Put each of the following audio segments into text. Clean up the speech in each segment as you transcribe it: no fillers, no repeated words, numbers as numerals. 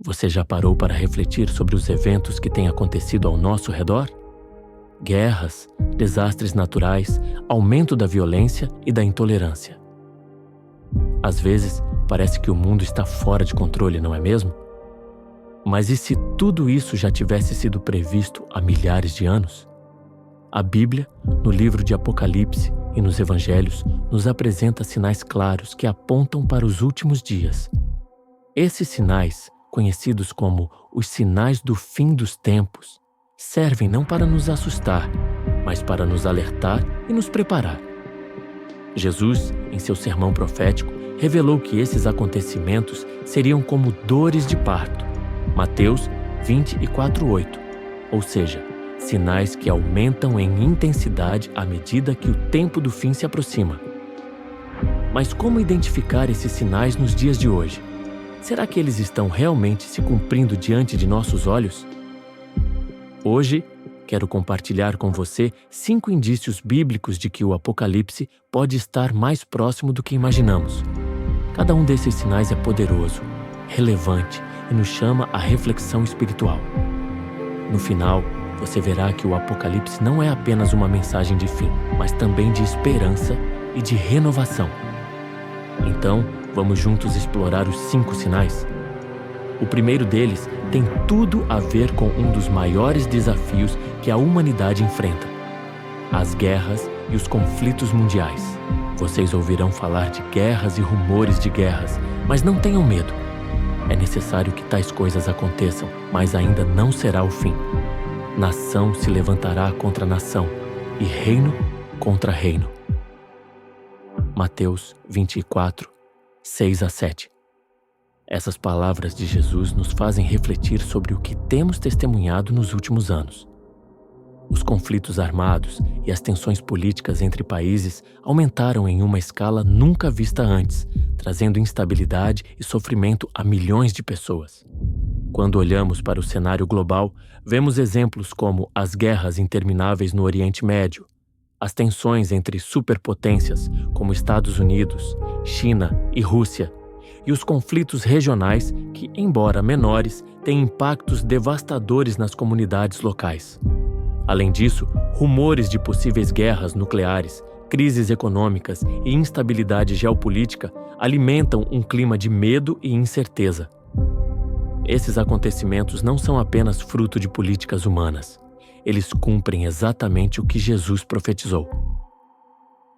Você já parou para refletir sobre os eventos que têm acontecido ao nosso redor? Guerras, desastres naturais, aumento da violência e da intolerância. Às vezes, parece que o mundo está fora de controle, não é mesmo? Mas e se tudo isso já tivesse sido previsto há milhares de anos? A Bíblia, no livro de Apocalipse e nos Evangelhos, nos apresenta sinais claros que apontam para os últimos dias. Esses sinais, conhecidos como os sinais do fim dos tempos, servem não para nos assustar, mas para nos alertar e nos preparar. Jesus, em seu sermão profético, revelou que esses acontecimentos seriam como dores de parto. Mateus 24:8, ou seja, sinais que aumentam em intensidade à medida que o tempo do fim se aproxima. Mas como identificar esses sinais nos dias de hoje? Será que eles estão realmente se cumprindo diante de nossos olhos? Hoje, quero compartilhar com você 5 indícios bíblicos de que o Apocalipse pode estar mais próximo do que imaginamos. Cada um desses sinais é poderoso, relevante e nos chama à reflexão espiritual. No final, você verá que o Apocalipse não é apenas uma mensagem de fim, mas também de esperança e de renovação. Então, vamos juntos explorar os 5 sinais? O primeiro deles tem tudo a ver com um dos maiores desafios que a humanidade enfrenta: as guerras e os conflitos mundiais. Vocês ouvirão falar de guerras e rumores de guerras, mas não tenham medo. É necessário que tais coisas aconteçam, mas ainda não será o fim. Nação se levantará contra nação e reino contra reino. Mateus 24, 6-7. Essas palavras de Jesus nos fazem refletir sobre o que temos testemunhado nos últimos anos. Os conflitos armados e as tensões políticas entre países aumentaram em uma escala nunca vista antes, trazendo instabilidade e sofrimento a milhões de pessoas. Quando olhamos para o cenário global, vemos exemplos como as guerras intermináveis no Oriente Médio, as tensões entre superpotências como Estados Unidos, China e Rússia, e os conflitos regionais que, embora menores, têm impactos devastadores nas comunidades locais. Além disso, rumores de possíveis guerras nucleares, crises econômicas e instabilidade geopolítica alimentam um clima de medo e incerteza. Esses acontecimentos não são apenas fruto de políticas humanas. Eles cumprem exatamente o que Jesus profetizou.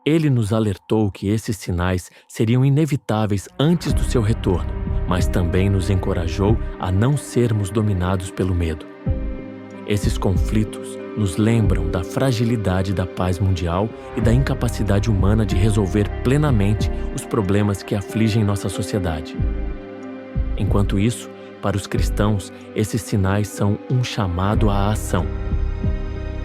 Ele nos alertou que esses sinais seriam inevitáveis antes do seu retorno, mas também nos encorajou a não sermos dominados pelo medo. Esses conflitos nos lembram da fragilidade da paz mundial e da incapacidade humana de resolver plenamente os problemas que afligem nossa sociedade. Enquanto isso, para os cristãos, esses sinais são um chamado à ação.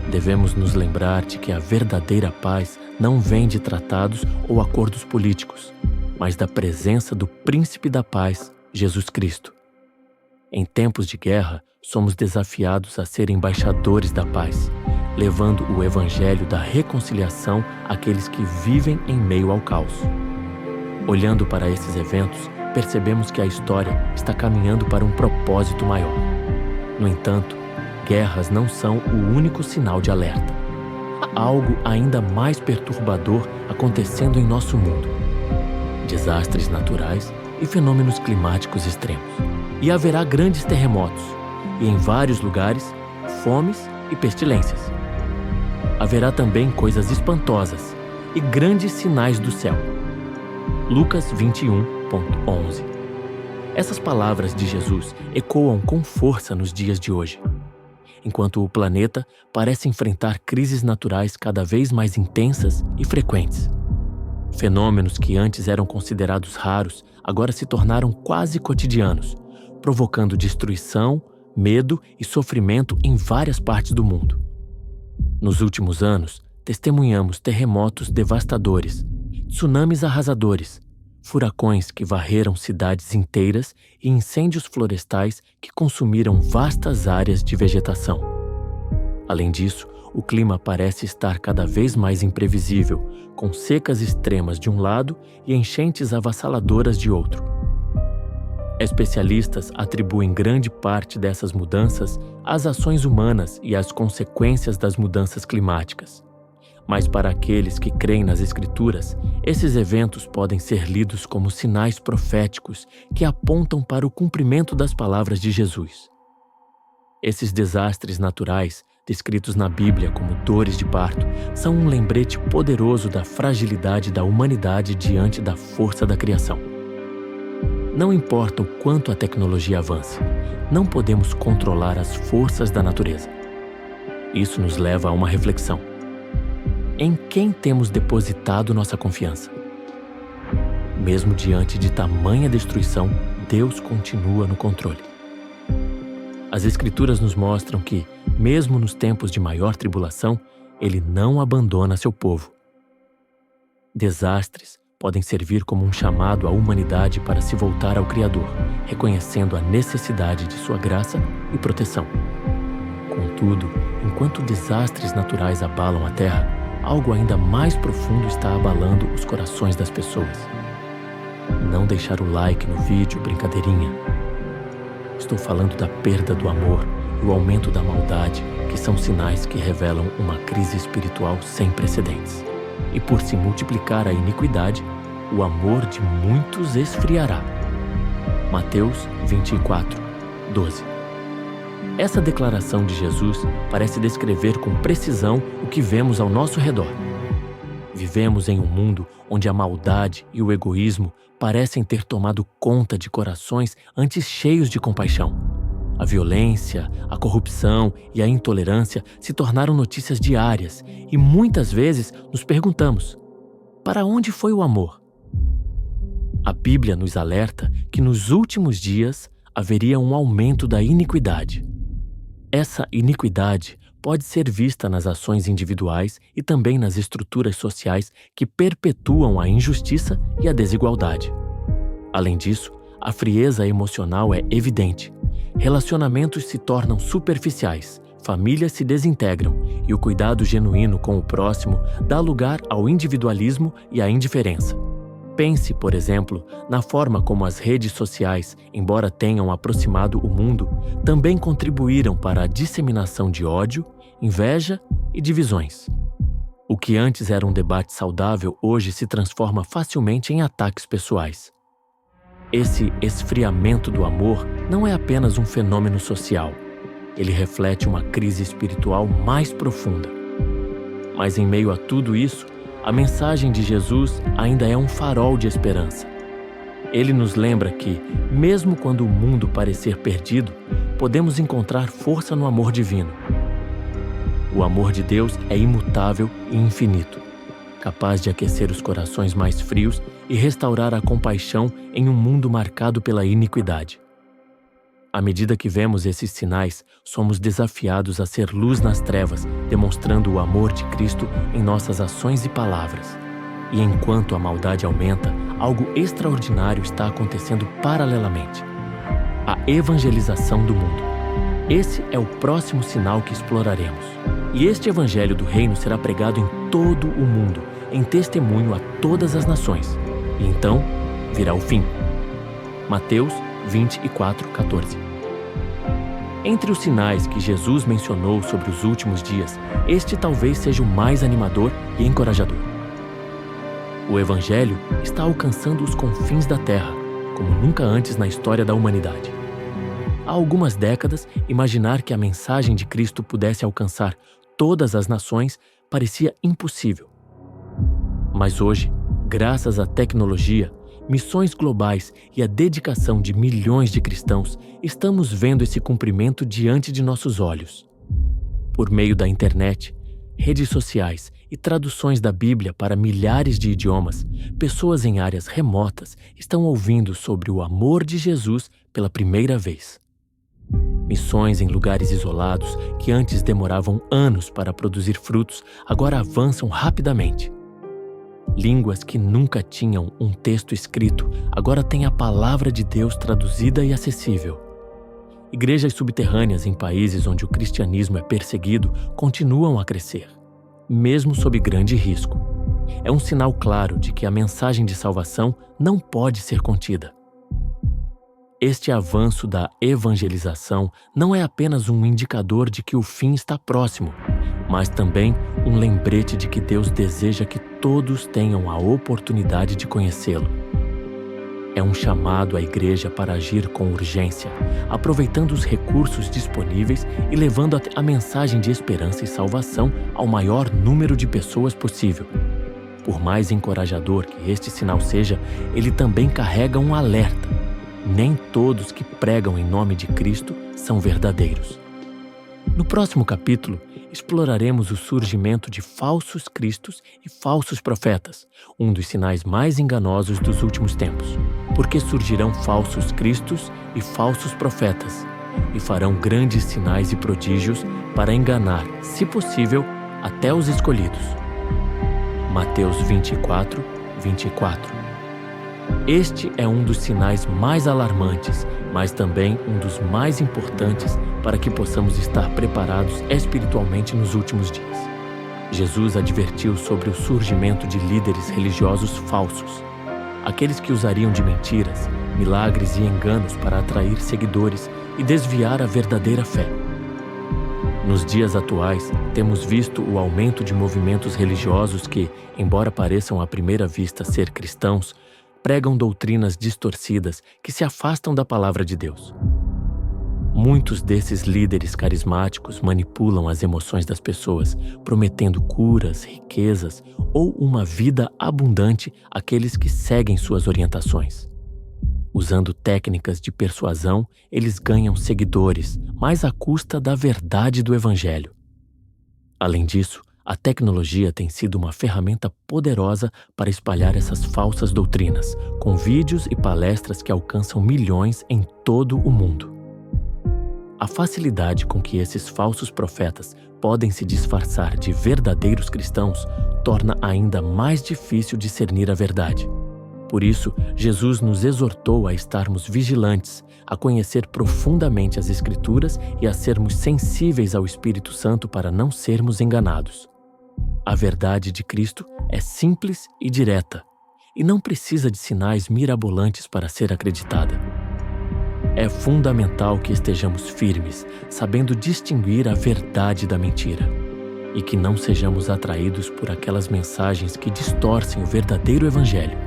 Devemos nos lembrar de que a verdadeira paz não vem de tratados ou acordos políticos, mas da presença do Príncipe da Paz, Jesus Cristo. Em tempos de guerra, somos desafiados a ser embaixadores da paz, levando o Evangelho da reconciliação àqueles que vivem em meio ao caos. Olhando para esses eventos, percebemos que a história está caminhando para um propósito maior. No entanto, guerras não são o único sinal de alerta. Há algo ainda mais perturbador acontecendo em nosso mundo: desastres naturais e fenômenos climáticos extremos. E haverá grandes terremotos, e em vários lugares, fomes e pestilências. Haverá também coisas espantosas e grandes sinais do céu. Lucas 21:11. Essas palavras de Jesus ecoam com força nos dias de hoje. Enquanto o planeta parece enfrentar crises naturais cada vez mais intensas e frequentes. Fenômenos que antes eram considerados raros agora se tornaram quase cotidianos, provocando destruição, medo e sofrimento em várias partes do mundo. Nos últimos anos, testemunhamos terremotos devastadores, tsunamis arrasadores, furacões que varreram cidades inteiras e incêndios florestais que consumiram vastas áreas de vegetação. Além disso, o clima parece estar cada vez mais imprevisível, com secas extremas de um lado e enchentes avassaladoras de outro. Especialistas atribuem grande parte dessas mudanças às ações humanas e às consequências das mudanças climáticas. Mas para aqueles que creem nas Escrituras, esses eventos podem ser lidos como sinais proféticos que apontam para o cumprimento das palavras de Jesus. Esses desastres naturais, descritos na Bíblia como dores de parto, são um lembrete poderoso da fragilidade da humanidade diante da força da criação. Não importa o quanto a tecnologia avance, não podemos controlar as forças da natureza. Isso nos leva a uma reflexão. Em quem temos depositado nossa confiança? Mesmo diante de tamanha destruição, Deus continua no controle. As Escrituras nos mostram que, mesmo nos tempos de maior tribulação, Ele não abandona seu povo. Desastres podem servir como um chamado à humanidade para se voltar ao Criador, reconhecendo a necessidade de sua graça e proteção. Contudo, enquanto desastres naturais abalam a Terra, algo ainda mais profundo está abalando os corações das pessoas. Não deixar o like no vídeo, brincadeirinha. Estou falando da perda do amor e o aumento da maldade, que são sinais que revelam uma crise espiritual sem precedentes. E por se multiplicar a iniquidade, o amor de muitos esfriará. Mateus 24, 12. Essa declaração de Jesus parece descrever com precisão o que vemos ao nosso redor. Vivemos em um mundo onde a maldade e o egoísmo parecem ter tomado conta de corações antes cheios de compaixão. A violência, a corrupção e a intolerância se tornaram notícias diárias e muitas vezes nos perguntamos: para onde foi o amor? A Bíblia nos alerta que nos últimos dias haveria um aumento da iniquidade. Essa iniquidade pode ser vista nas ações individuais e também nas estruturas sociais que perpetuam a injustiça e a desigualdade. Além disso, a frieza emocional é evidente. Relacionamentos se tornam superficiais, famílias se desintegram e o cuidado genuíno com o próximo dá lugar ao individualismo e à indiferença. Pense, por exemplo, na forma como as redes sociais, embora tenham aproximado o mundo, também contribuíram para a disseminação de ódio, inveja e divisões. O que antes era um debate saudável hoje se transforma facilmente em ataques pessoais. Esse esfriamento do amor não é apenas um fenômeno social. Ele reflete uma crise espiritual mais profunda. Mas em meio a tudo isso, a mensagem de Jesus ainda é um farol de esperança. Ele nos lembra que, mesmo quando o mundo parecer perdido, podemos encontrar força no amor divino. O amor de Deus é imutável e infinito, capaz de aquecer os corações mais frios e restaurar a compaixão em um mundo marcado pela iniquidade. À medida que vemos esses sinais, somos desafiados a ser luz nas trevas, demonstrando o amor de Cristo em nossas ações e palavras. E enquanto a maldade aumenta, algo extraordinário está acontecendo paralelamente: a evangelização do mundo. Esse é o próximo sinal que exploraremos. E este evangelho do reino será pregado em todo o mundo, em testemunho a todas as nações. E então virá o fim. Mateus 24, 14. Entre os sinais que Jesus mencionou sobre os últimos dias, este talvez seja o mais animador e encorajador. O Evangelho está alcançando os confins da Terra, como nunca antes na história da humanidade. Há algumas décadas, imaginar que a mensagem de Cristo pudesse alcançar todas as nações parecia impossível. Mas hoje, graças à tecnologia, missões globais e a dedicação de milhões de cristãos, estamos vendo esse cumprimento diante de nossos olhos. Por meio da internet, redes sociais e traduções da Bíblia para milhares de idiomas, pessoas em áreas remotas estão ouvindo sobre o amor de Jesus pela primeira vez. Missões em lugares isolados que antes demoravam anos para produzir frutos, agora avançam rapidamente. Línguas que nunca tinham um texto escrito, agora têm a palavra de Deus traduzida e acessível. Igrejas subterrâneas em países onde o cristianismo é perseguido continuam a crescer, mesmo sob grande risco. É um sinal claro de que a mensagem de salvação não pode ser contida. Este avanço da evangelização não é apenas um indicador de que o fim está próximo, mas também um lembrete de que Deus deseja que todos tenham a oportunidade de conhecê-lo. É um chamado à igreja para agir com urgência, aproveitando os recursos disponíveis e levando a mensagem de esperança e salvação ao maior número de pessoas possível. Por mais encorajador que este sinal seja, ele também carrega um alerta. Nem todos que pregam em nome de Cristo são verdadeiros. No próximo capítulo, exploraremos o surgimento de falsos cristos e falsos profetas, um dos sinais mais enganosos dos últimos tempos. Porque surgirão falsos cristos e falsos profetas, e farão grandes sinais e prodígios para enganar, se possível, até os escolhidos. Mateus 24, 24. Este é um dos sinais mais alarmantes, mas também um dos mais importantes para que possamos estar preparados espiritualmente nos últimos dias. Jesus advertiu sobre o surgimento de líderes religiosos falsos, aqueles que usariam de mentiras, milagres e enganos para atrair seguidores e desviar a verdadeira fé. Nos dias atuais, temos visto o aumento de movimentos religiosos que, embora pareçam à primeira vista ser cristãos, pregam doutrinas distorcidas que se afastam da palavra de Deus. Muitos desses líderes carismáticos manipulam as emoções das pessoas, prometendo curas, riquezas ou uma vida abundante àqueles que seguem suas orientações. Usando técnicas de persuasão, eles ganham seguidores, mas à custa da verdade do Evangelho. Além disso, a tecnologia tem sido uma ferramenta poderosa para espalhar essas falsas doutrinas, com vídeos e palestras que alcançam milhões em todo o mundo. A facilidade com que esses falsos profetas podem se disfarçar de verdadeiros cristãos torna ainda mais difícil discernir a verdade. Por isso, Jesus nos exortou a estarmos vigilantes, a conhecer profundamente as Escrituras e a sermos sensíveis ao Espírito Santo para não sermos enganados. A verdade de Cristo é simples e direta, e não precisa de sinais mirabolantes para ser acreditada. É fundamental que estejamos firmes, sabendo distinguir a verdade da mentira, e que não sejamos atraídos por aquelas mensagens que distorcem o verdadeiro Evangelho.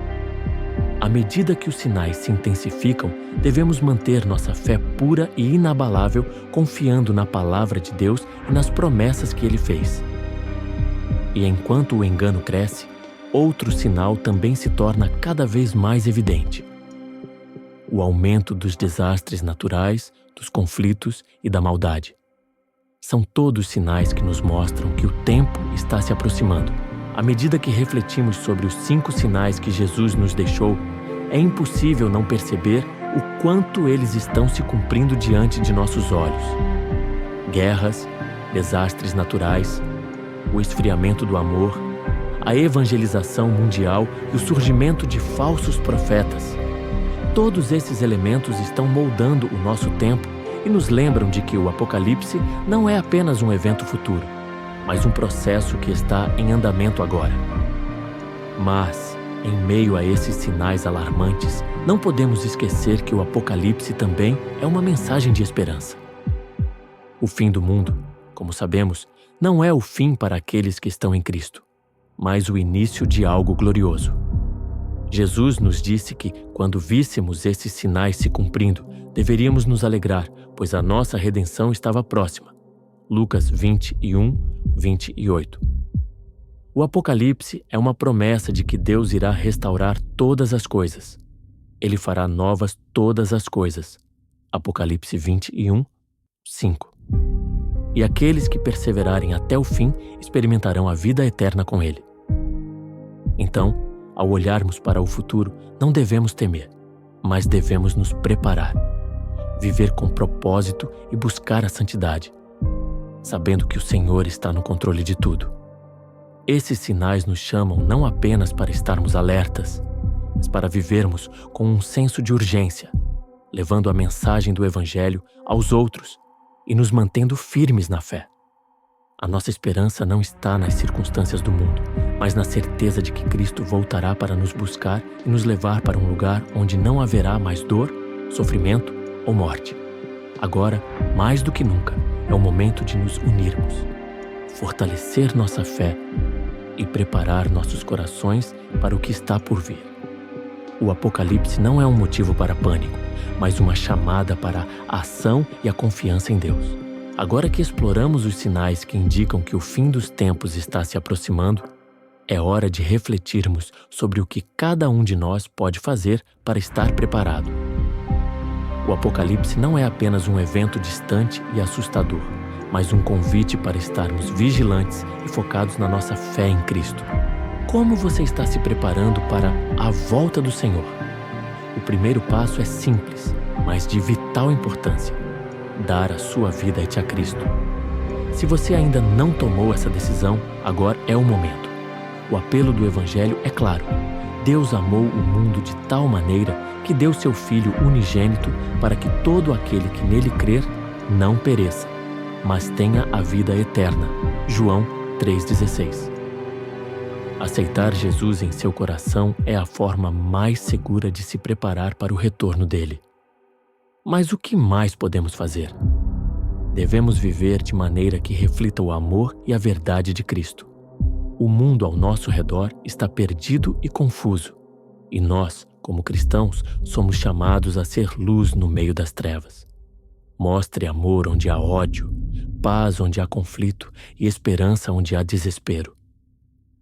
À medida que os sinais se intensificam, devemos manter nossa fé pura e inabalável, confiando na palavra de Deus e nas promessas que Ele fez. E enquanto o engano cresce, outro sinal também se torna cada vez mais evidente: o aumento dos desastres naturais, dos conflitos e da maldade. São todos sinais que nos mostram que o tempo está se aproximando. À medida que refletimos sobre os 5 sinais que Jesus nos deixou, é impossível não perceber o quanto eles estão se cumprindo diante de nossos olhos. Guerras, desastres naturais, o esfriamento do amor, a evangelização mundial e o surgimento de falsos profetas. Todos esses elementos estão moldando o nosso tempo e nos lembram de que o Apocalipse não é apenas um evento futuro, mas um processo que está em andamento agora. Mas, em meio a esses sinais alarmantes, não podemos esquecer que o Apocalipse também é uma mensagem de esperança. O fim do mundo, como sabemos, não é o fim para aqueles que estão em Cristo, mas o início de algo glorioso. Jesus nos disse que, quando víssemos esses sinais se cumprindo, deveríamos nos alegrar, pois a nossa redenção estava próxima. Lucas 21, 28. O Apocalipse é uma promessa de que Deus irá restaurar todas as coisas. Ele fará novas todas as coisas. Apocalipse 21, 5. E aqueles que perseverarem até o fim experimentarão a vida eterna com Ele. Então, ao olharmos para o futuro, não devemos temer, mas devemos nos preparar, viver com propósito e buscar a santidade, sabendo que o Senhor está no controle de tudo. Esses sinais nos chamam não apenas para estarmos alertas, mas para vivermos com um senso de urgência, levando a mensagem do Evangelho aos outros e nos mantendo firmes na fé. A nossa esperança não está nas circunstâncias do mundo, mas na certeza de que Cristo voltará para nos buscar e nos levar para um lugar onde não haverá mais dor, sofrimento ou morte. Agora, mais do que nunca, é o momento de nos unirmos, fortalecer nossa fé e preparar nossos corações para o que está por vir. O Apocalipse não é um motivo para pânico, mas uma chamada para a ação e a confiança em Deus. Agora que exploramos os sinais que indicam que o fim dos tempos está se aproximando, é hora de refletirmos sobre o que cada um de nós pode fazer para estar preparado. O Apocalipse não é apenas um evento distante e assustador, mas um convite para estarmos vigilantes e focados na nossa fé em Cristo. Como você está se preparando para a volta do Senhor? O primeiro passo é simples, mas de vital importância: dar a sua vida a Cristo. Se você ainda não tomou essa decisão, agora é o momento. O apelo do Evangelho é claro. Deus amou o mundo de tal maneira que deu seu Filho unigênito para que todo aquele que nele crer não pereça, mas tenha a vida eterna. João 3,16. Aceitar Jesus em seu coração é a forma mais segura de se preparar para o retorno dele. Mas o que mais podemos fazer? Devemos viver de maneira que reflita o amor e a verdade de Cristo. O mundo ao nosso redor está perdido e confuso, e nós, como cristãos, somos chamados a ser luz no meio das trevas. Mostre amor onde há ódio, paz onde há conflito e esperança onde há desespero.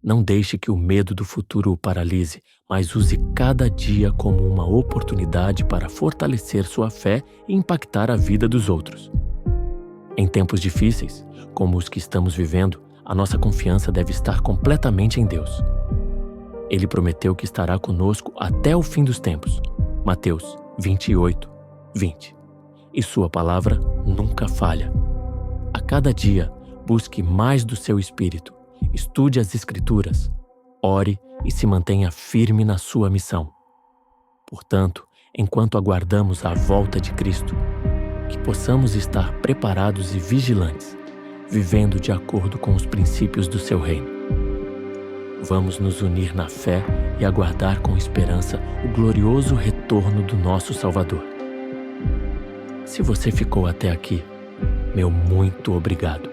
Não deixe que o medo do futuro o paralise, mas use cada dia como uma oportunidade para fortalecer sua fé e impactar a vida dos outros. Em tempos difíceis, como os que estamos vivendo, a nossa confiança deve estar completamente em Deus. Ele prometeu que estará conosco até o fim dos tempos. Mateus 28, 20. E sua palavra nunca falha. A cada dia, busque mais do seu Espírito, estude as Escrituras, ore e se mantenha firme na sua missão. Portanto, enquanto aguardamos a volta de Cristo, que possamos estar preparados e vigilantes, vivendo de acordo com os princípios do seu reino. Vamos nos unir na fé e aguardar com esperança o glorioso retorno do nosso Salvador. Se você ficou até aqui, meu muito obrigado.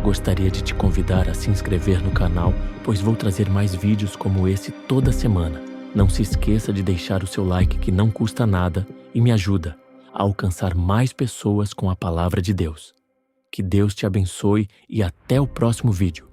Gostaria de te convidar a se inscrever no canal, pois vou trazer mais vídeos como esse toda semana. Não se esqueça de deixar o seu like, que não custa nada e me ajuda a alcançar mais pessoas com a palavra de Deus. Que Deus te abençoe e até o próximo vídeo.